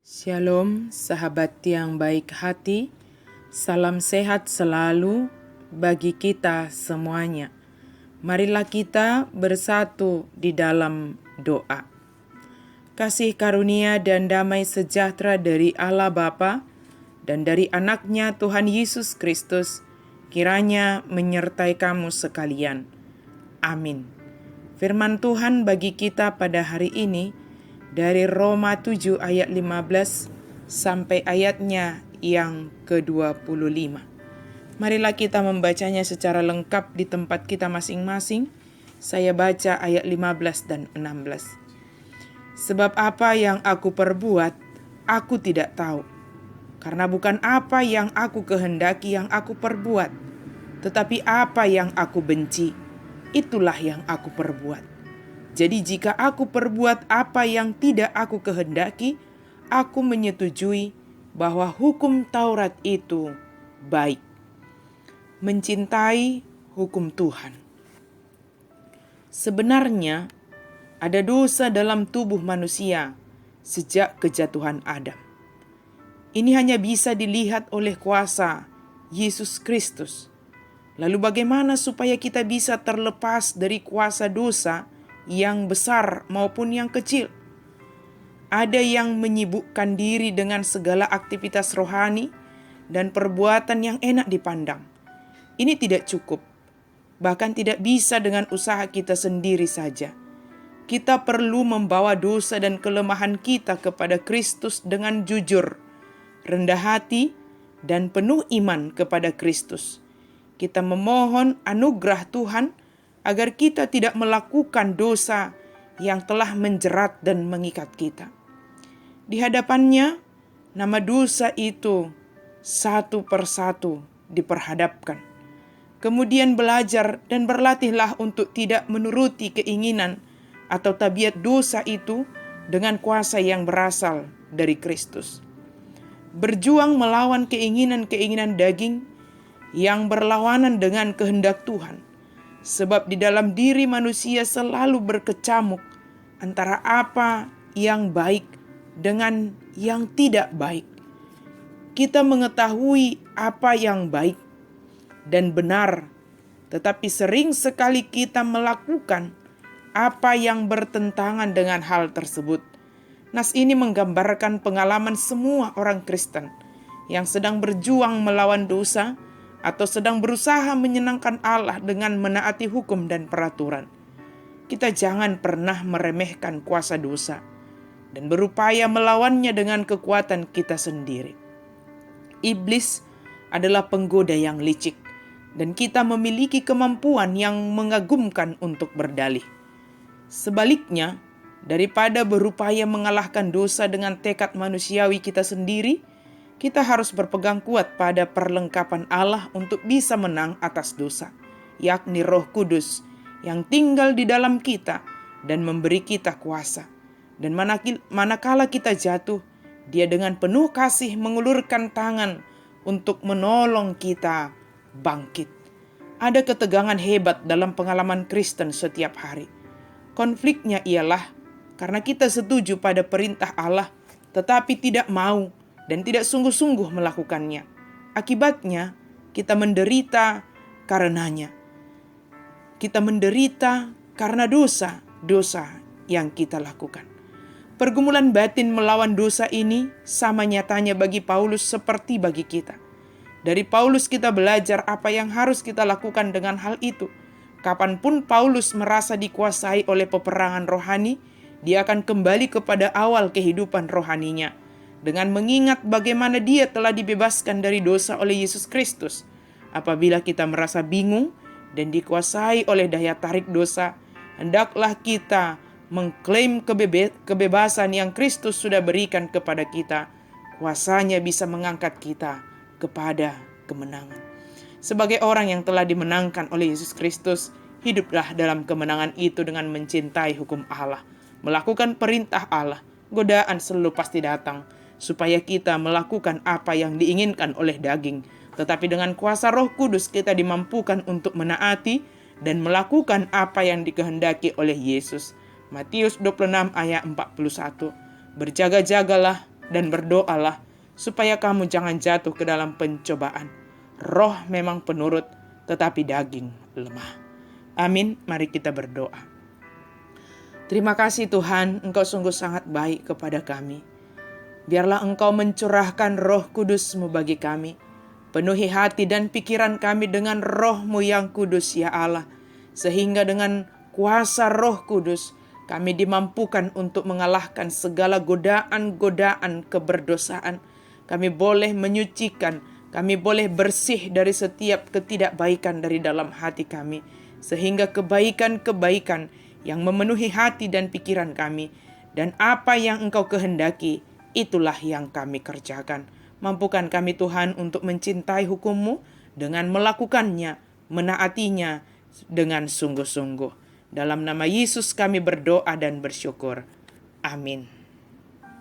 Shalom, sahabat yang baik hati. Salam sehat selalu bagi kita semuanya. Marilah kita bersatu di dalam doa. Kasih karunia dan damai sejahtera dari Allah Bapa dan dari anaknya Tuhan Yesus Kristus kiranya menyertai kamu sekalian. Amin. Firman Tuhan bagi kita pada hari ini dari Roma 7 ayat 15 sampai ayatnya yang ke-25. Marilah kita membacanya secara lengkap di tempat kita masing-masing. Saya baca ayat 15 dan 16. Sebab apa yang aku perbuat, aku tidak tahu. Karena bukan apa yang aku kehendaki yang aku perbuat, tetapi apa yang aku benci, itulah yang aku perbuat. Jadi jika aku perbuat apa yang tidak aku kehendaki, aku menyetujui bahwa hukum Taurat itu baik. Mencintai hukum Tuhan. Sebenarnya ada dosa dalam tubuh manusia sejak kejatuhan Adam. Ini hanya bisa dilihat oleh kuasa Yesus Kristus. Lalu bagaimana supaya kita bisa terlepas dari kuasa dosa yang besar maupun yang kecil? Ada yang menyibukkan diri dengan segala aktivitas rohani dan perbuatan yang enak dipandang. Ini tidak cukup, bahkan tidak bisa dengan usaha kita sendiri saja. Kita perlu membawa dosa dan kelemahan kita kepada Kristus dengan jujur, rendah hati, dan penuh iman kepada Kristus. Kita memohon anugerah Tuhan agar kita tidak melakukan dosa yang telah menjerat dan mengikat kita. Di hadapannya, nama dosa itu satu persatu diperhadapkan. Kemudian belajar dan berlatihlah untuk tidak menuruti keinginan atau tabiat dosa itu dengan kuasa yang berasal dari Kristus. Berjuang melawan keinginan-keinginan daging yang berlawanan dengan kehendak Tuhan. Sebab di dalam diri manusia selalu berkecamuk antara apa yang baik dengan yang tidak baik. Kita mengetahui apa yang baik dan benar, tetapi sering sekali kita melakukan apa yang bertentangan dengan hal tersebut. Nas ini menggambarkan pengalaman semua orang Kristen yang sedang berjuang melawan dosa atau sedang berusaha menyenangkan Allah dengan menaati hukum dan peraturan. Kita jangan pernah meremehkan kuasa dosa dan berupaya melawannya dengan kekuatan kita sendiri. Iblis adalah penggoda yang licik, dan kita memiliki kemampuan yang mengagumkan untuk berdalih. Sebaliknya, daripada berupaya mengalahkan dosa dengan tekad manusiawi kita sendiri, kita harus berpegang kuat pada perlengkapan Allah untuk bisa menang atas dosa, yakni Roh Kudus yang tinggal di dalam kita dan memberi kita kuasa. Dan manakala kita jatuh, Dia dengan penuh kasih mengulurkan tangan untuk menolong kita bangkit. Ada ketegangan hebat dalam pengalaman Kristen setiap hari. Konfliknya ialah karena kita setuju pada perintah Allah, tetapi tidak mau dan tidak sungguh-sungguh melakukannya. Akibatnya, kita menderita karenanya. Kita menderita karena dosa yang kita lakukan. Pergumulan batin melawan dosa ini sama nyatanya bagi Paulus seperti bagi kita. Dari Paulus kita belajar apa yang harus kita lakukan dengan hal itu. Kapanpun Paulus merasa dikuasai oleh peperangan rohani, dia akan kembali kepada awal kehidupan rohaninya, dengan mengingat bagaimana dia telah dibebaskan dari dosa oleh Yesus Kristus. Apabila kita merasa bingung dan dikuasai oleh daya tarik dosa, hendaklah kita mengklaim kebebasan yang Kristus sudah berikan kepada kita. Kuasanya bisa mengangkat kita kepada kemenangan. Sebagai orang yang telah dimenangkan oleh Yesus Kristus, hiduplah dalam kemenangan itu dengan mencintai hukum Allah, melakukan perintah Allah. Godaan selalu pasti datang, supaya kita melakukan apa yang diinginkan oleh daging. Tetapi dengan kuasa Roh Kudus kita dimampukan untuk menaati dan melakukan apa yang dikehendaki oleh Yesus. Matius 26 ayat 41. Berjaga-jagalah, dan berdoalah supaya kamu jangan jatuh ke dalam pencobaan. Roh memang penurut, tetapi daging lemah. Amin. Mari kita berdoa. Terima kasih Tuhan, Engkau sungguh sangat baik kepada kami. Biarlah Engkau mencurahkan Roh Kudus-Mu bagi kami. Penuhi hati dan pikiran kami dengan Roh-Mu yang kudus ya Allah. Sehingga dengan kuasa Roh Kudus, kami dimampukan untuk mengalahkan segala godaan-godaan keberdosaan. Kami boleh menyucikan, kami boleh bersih dari setiap ketidakbaikan dari dalam hati kami. Sehingga kebaikan-kebaikan yang memenuhi hati dan pikiran kami, dan apa yang Engkau kehendaki, itulah yang kami kerjakan. Mampukan kami Tuhan untuk mencintai hukum-Mu dengan melakukannya, menaatinya dengan sungguh-sungguh. Dalam nama Yesus kami berdoa dan bersyukur. Amin.